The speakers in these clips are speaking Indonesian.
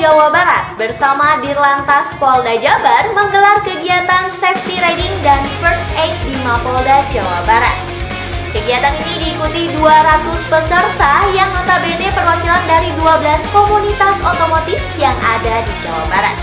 Jawa Barat bersama Dirlantas Polda Jabar menggelar kegiatan safety riding dan first aid di Mapolda Jawa Barat. Kegiatan ini diikuti 200 peserta yang notabene perwakilan dari 12 komunitas otomotif yang ada di Jawa Barat.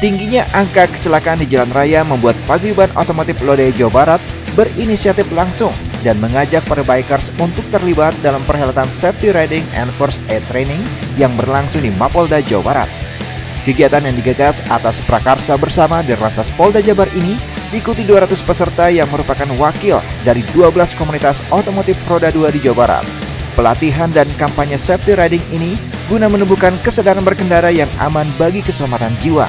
Tingginya angka kecelakaan di jalan raya membuat Paguyuban Otomotif Lodaya Jawa Barat berinisiatif langsung dan mengajak para bikers untuk terlibat dalam perhelatan Safety Riding and First Aid Training yang berlangsung di Mapolda, Jawa Barat. Kegiatan yang digagas atas prakarsa bersama Dirlantas Polda Jabar ini diikuti 200 peserta yang merupakan wakil dari 12 komunitas otomotif roda 2 di Jawa Barat. Pelatihan dan kampanye safety riding ini guna menumbuhkan kesadaran berkendara yang aman bagi keselamatan jiwa.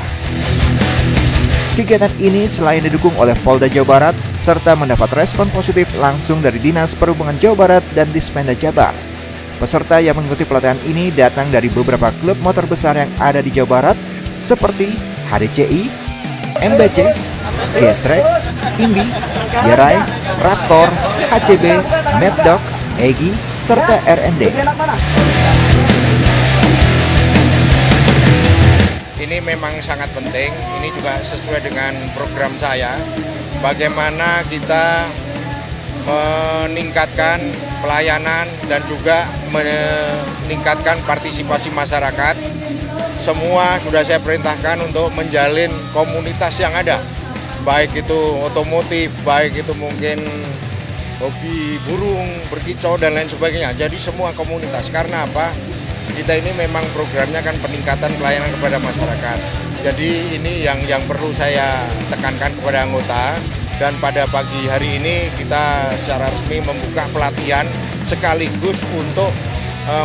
Kegiatan ini selain didukung oleh Polda Jawa Barat, serta mendapat respon positif langsung dari Dinas Perhubungan Jawa Barat dan Dispenda Jabar. Peserta yang mengikuti pelatihan ini datang dari beberapa klub motor besar yang ada di Jawa Barat, seperti HDCI, MBC, Gesrek, Imbi, Yerai, Raptor, HCB, Mad Dogs, EGI, serta RND. Ini memang sangat penting, ini juga sesuai dengan program saya, bagaimana kita meningkatkan pelayanan dan juga meningkatkan partisipasi masyarakat. Semua sudah saya perintahkan untuk menjalin komunitas yang ada, baik itu otomotif, baik itu mungkin hobi burung, berkicau dan lain sebagainya. Jadi semua komunitas, karena apa? Kita ini memang programnya kan peningkatan pelayanan kepada masyarakat. Jadi ini yang perlu saya tekankan kepada anggota, dan pada pagi hari ini kita secara resmi membuka pelatihan sekaligus untuk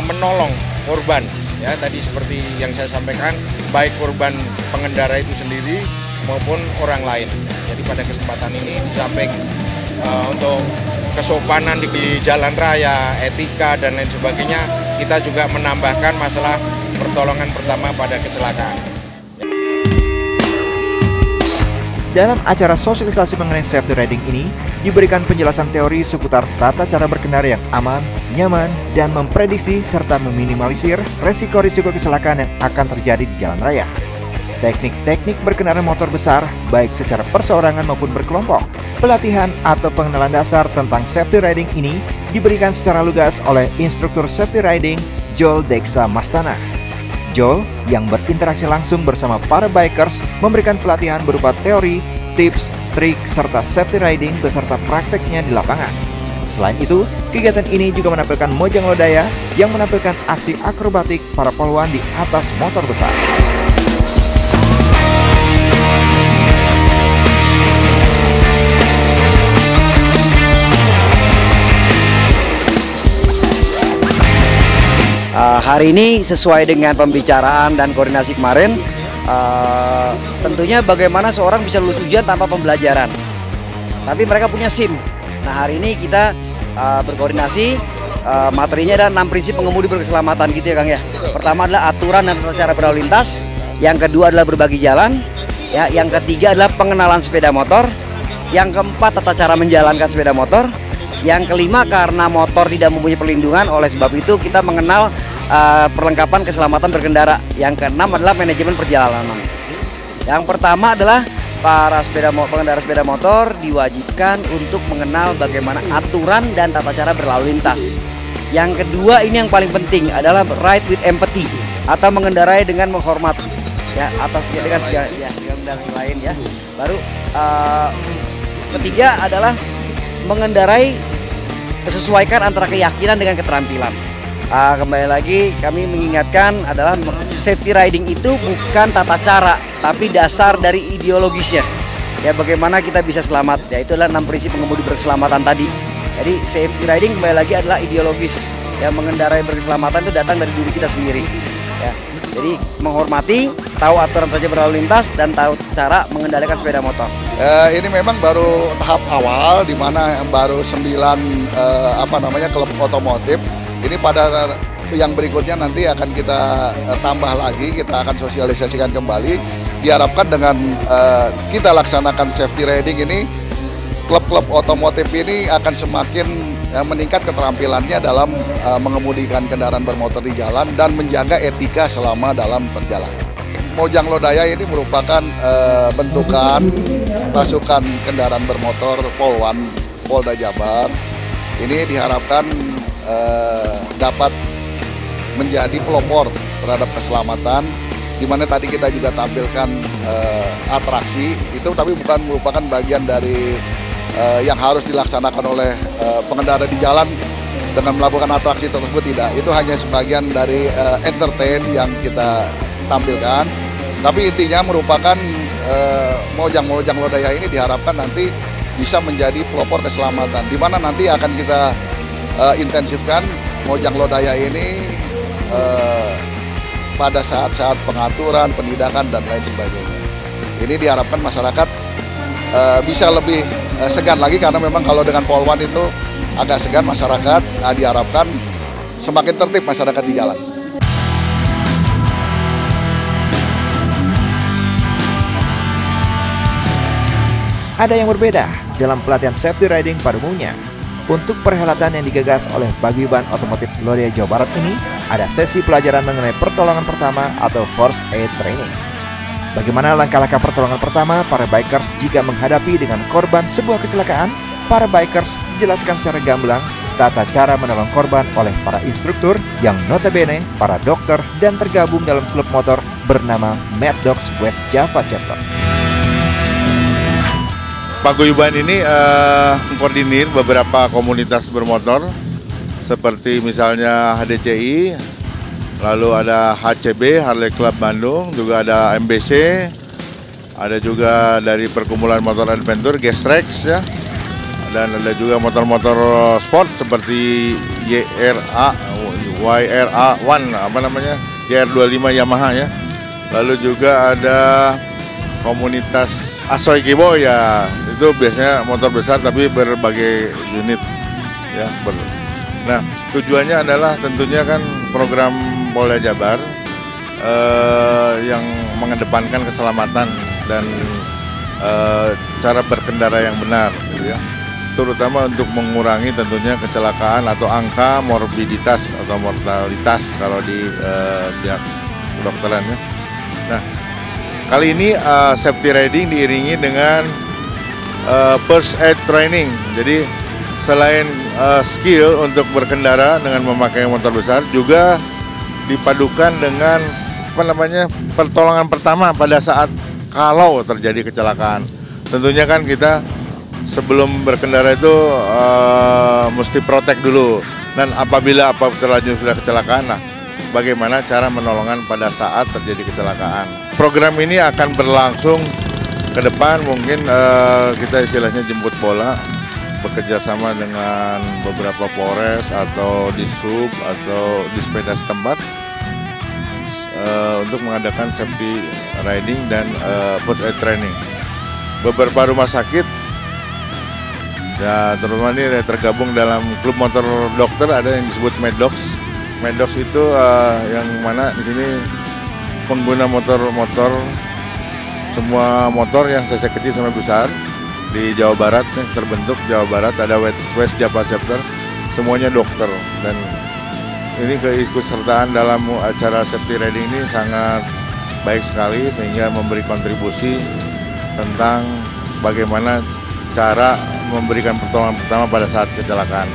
menolong korban. Ya, tadi seperti yang saya sampaikan, baik korban pengendara itu sendiri maupun orang lain. Jadi pada kesempatan ini di samping untuk kesopanan di jalan raya, etika dan lain sebagainya, kita juga menambahkan masalah pertolongan pertama pada kecelakaan. Dalam acara sosialisasi mengenai safety riding ini, diberikan penjelasan teori seputar tata cara berkendara yang aman, nyaman, dan memprediksi serta meminimalisir resiko-risiko kecelakaan yang akan terjadi di jalan raya. Teknik-teknik berkendara motor besar, baik secara perseorangan maupun berkelompok. Pelatihan atau pengenalan dasar tentang safety riding ini diberikan secara lugas oleh instruktur safety riding Joel Deksa Mastana. Joel yang berinteraksi langsung bersama para bikers memberikan pelatihan berupa teori, tips, trik, serta safety riding beserta prakteknya di lapangan. Selain itu, kegiatan ini juga menampilkan mojang lodaya yang menampilkan aksi akrobatik para poluan di atas motor besar. Hari ini sesuai dengan pembicaraan dan koordinasi kemarin, tentunya bagaimana seorang bisa lulus ujian tanpa pembelajaran. Tapi mereka punya SIM. Nah, hari ini kita berkoordinasi, materinya ada 6 prinsip pengemudi berkeselamatan gitu ya Kang ya. Pertama adalah aturan dan tata cara berlalu lintas. Yang kedua adalah berbagi jalan. Ya, yang ketiga adalah pengenalan sepeda motor. Yang keempat tata cara menjalankan sepeda motor. Yang kelima, karena motor tidak mempunyai perlindungan, oleh sebab itu kita mengenal perlengkapan keselamatan berkendara. Yang keenam adalah manajemen perjalanan. Yang pertama adalah para pengendara sepeda motor diwajibkan untuk mengenal bagaimana aturan dan tata cara berlalu lintas. Yang kedua, ini yang paling penting, adalah ride with empathy atau mengendarai dengan menghormat. Ya, atas dengan segala ya, dan lain ya. Baru ketiga adalah mengendarai sesuaikan antara keyakinan dengan keterampilan. Kembali lagi kami mengingatkan adalah safety riding itu bukan tata cara, tapi dasar dari ideologisnya. Ya, bagaimana kita bisa selamat. Ya, itu adalah 6 prinsip pengemudi berkeselamatan tadi. Jadi safety riding kembali lagi adalah ideologis. Ya, mengendarai berkeselamatan itu datang dari diri kita sendiri. Ya, jadi menghormati, tahu aturan tata berlalu lintas dan tahu cara mengendalikan sepeda motor. Ini memang baru tahap awal, di mana baru 9 klub otomotif. Ini pada yang berikutnya nanti akan kita tambah lagi, kita akan sosialisasikan kembali. Diharapkan dengan kita laksanakan safety riding ini, klub-klub otomotif ini akan semakin meningkat keterampilannya dalam mengemudikan kendaraan bermotor di jalan dan menjaga etika selama dalam perjalanan. Mojang Lodaya ini merupakan bentukan pasukan kendaraan bermotor Polwan Polda Jabar. Ini diharapkan dapat menjadi pelopor terhadap keselamatan, di mana tadi kita juga tampilkan atraksi itu, tapi bukan merupakan bagian dari yang harus dilaksanakan oleh pengendara di jalan dengan melakukan atraksi tersebut, tidak. Itu hanya sebagian dari entertain yang kita tampilkan. Tapi intinya merupakan Mojang Lodaya ini diharapkan nanti bisa menjadi pelopor keselamatan, di mana nanti akan kita intensifkan Mojang Lodaya ini pada saat-saat pengaturan, penindakan, dan lain sebagainya. Ini diharapkan masyarakat bisa lebih segan lagi, karena memang kalau dengan Polwan itu agak segan masyarakat. Nah, diharapkan semakin tertib masyarakat di jalan. Ada yang berbeda dalam pelatihan safety riding pada umumnya. Untuk perhelatan yang digagas oleh Paguyuban Otomotif Lodaya Jawa Barat ini, ada sesi pelajaran mengenai pertolongan pertama atau first aid training. Bagaimana langkah-langkah pertolongan pertama para bikers jika menghadapi dengan korban sebuah kecelakaan? Para bikers dijelaskan secara gamblang tata cara menolong korban oleh para instruktur yang notabene para dokter dan tergabung dalam klub motor bernama Mad Dogs West Java Chapter. Paguyuban ini mengkoordinir beberapa komunitas bermotor seperti misalnya HDCI, lalu ada HCB, Harley Club Bandung, juga ada MBC, ada juga dari Perkumpulan Motor Adventure, Gestrex ya, dan ada juga motor-motor sport seperti YRA1, YR25 Yamaha ya. Lalu juga ada komunitas Asoy Kibo ya, itu biasanya motor besar tapi berbagai unit ya. Nah, tujuannya adalah tentunya kan program Polda Jabar yang mengedepankan keselamatan dan cara berkendara yang benar gitu ya. Terutama untuk mengurangi tentunya kecelakaan atau angka morbiditas atau mortalitas kalau di pihak kedokteran ya. Nah, kali ini safety riding diiringi dengan first aid training. Jadi selain skill untuk berkendara dengan memakai motor besar, juga dipadukan dengan pertolongan pertama pada saat kalau terjadi kecelakaan. Tentunya kan kita sebelum berkendara itu mesti protek dulu. Dan apabila terlanjur sudah kecelakaan, nah bagaimana cara menolongan pada saat terjadi kecelakaan. Program ini akan berlangsung ke depan, mungkin kita istilahnya jemput bola, bekerja sama dengan beberapa Polres atau Dishub atau di sepeda setempat untuk mengadakan safety riding dan first aid training. Beberapa rumah sakit ya, terutama ini tergabung dalam klub motor dokter, ada yang disebut Mad Dogs. Mad Dogs itu yang mana di sini pengguna motor-motor, semua motor yang cc kecil sampai besar di Jawa Barat nih, terbentuk Jawa Barat, ada West Java Chapter, semuanya dokter. Dan ini keikutsertaan dalam acara safety riding ini sangat baik sekali, sehingga memberi kontribusi tentang bagaimana cara memberikan pertolongan pertama pada saat kecelakaan.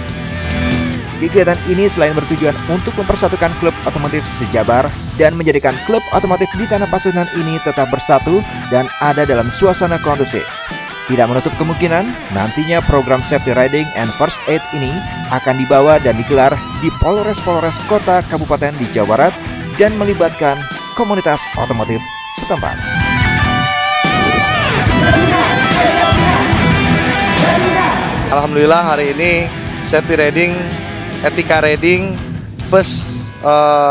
Kegiatan ini selain bertujuan untuk mempersatukan klub otomotif se-Jabar dan menjadikan klub otomotif di Tanah Pasundan ini tetap bersatu dan ada dalam suasana kondusif. Tidak menutup kemungkinan nantinya program safety riding and first aid ini akan dibawa dan digelar di Polres-Polres kota kabupaten di Jawa Barat dan melibatkan komunitas otomotif setempat. Alhamdulillah hari ini safety riding, etika riding, first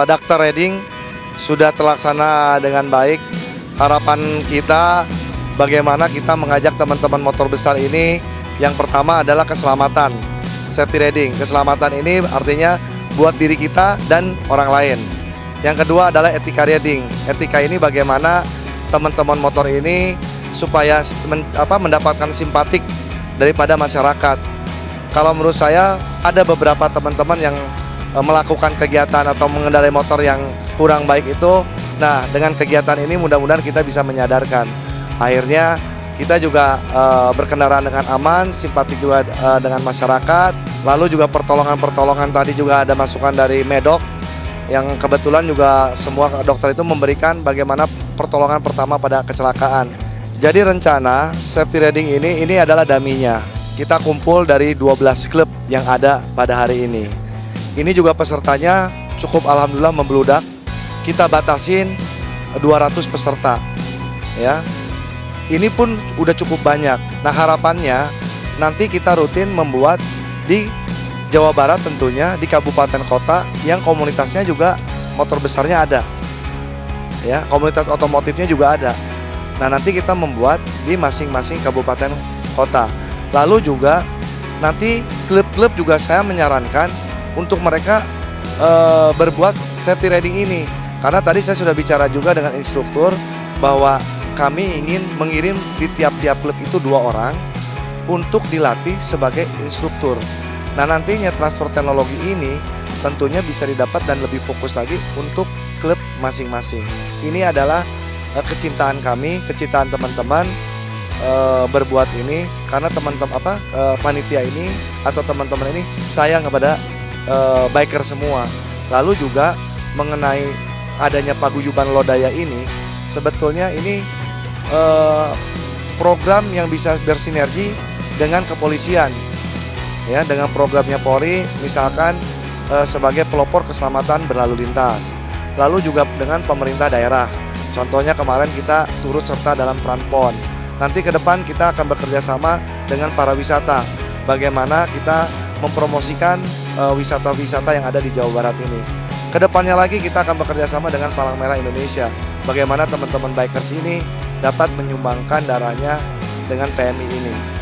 doctor riding sudah terlaksana dengan baik. Harapan kita bagaimana kita mengajak teman-teman motor besar ini, yang pertama adalah keselamatan, safety riding. Keselamatan ini artinya buat diri kita dan orang lain. Yang kedua adalah etika riding. Etika ini bagaimana teman-teman motor ini supaya mendapatkan simpatik daripada masyarakat. Kalau menurut saya ada beberapa teman-teman yang melakukan kegiatan atau mengendarai motor yang kurang baik itu. Nah, dengan kegiatan ini mudah-mudahan kita bisa menyadarkan. Akhirnya kita juga berkendaraan dengan aman, simpatik juga dengan masyarakat. Lalu juga pertolongan tadi juga ada masukan dari Medok yang kebetulan juga semua dokter itu memberikan bagaimana pertolongan pertama pada kecelakaan. Jadi rencana safety riding ini adalah daminya. Kita kumpul dari 12 klub yang ada pada hari ini. Ini juga pesertanya cukup alhamdulillah membludak. Kita batasin 200 peserta. Ya. Ini pun udah cukup banyak. Nah, harapannya nanti kita rutin membuat di Jawa Barat tentunya, di kabupaten kota yang komunitasnya juga motor besarnya ada. Ya, komunitas otomotifnya juga ada. Nah, nanti kita membuat di masing-masing kabupaten kota. Lalu juga nanti klub-klub juga saya menyarankan untuk mereka berbuat safety riding ini. Karena tadi saya sudah bicara juga dengan instruktur bahwa kami ingin mengirim di tiap-tiap klub itu 2 orang untuk dilatih sebagai instruktur. Nah, nantinya transfer teknologi ini tentunya bisa didapat dan lebih fokus lagi untuk klub masing-masing. Ini adalah kecintaan kami, kecintaan teman-teman berbuat ini karena teman-teman panitia ini atau teman-teman ini sayang kepada biker semua. Lalu juga mengenai adanya paguyuban Lodaya ini, sebetulnya ini program yang bisa bersinergi dengan kepolisian. Ya, dengan programnya Polri misalkan sebagai pelopor keselamatan berlalu lintas. Lalu juga dengan pemerintah daerah. Contohnya kemarin kita turut serta dalam Pranpon. Nanti ke depan kita akan bekerja sama dengan para wisata. Bagaimana kita mempromosikan wisata-wisata yang ada di Jawa Barat ini. Kedepannya lagi kita akan bekerja sama dengan Palang Merah Indonesia. Bagaimana teman-teman bikers ini dapat menyumbangkan darahnya dengan PMI ini.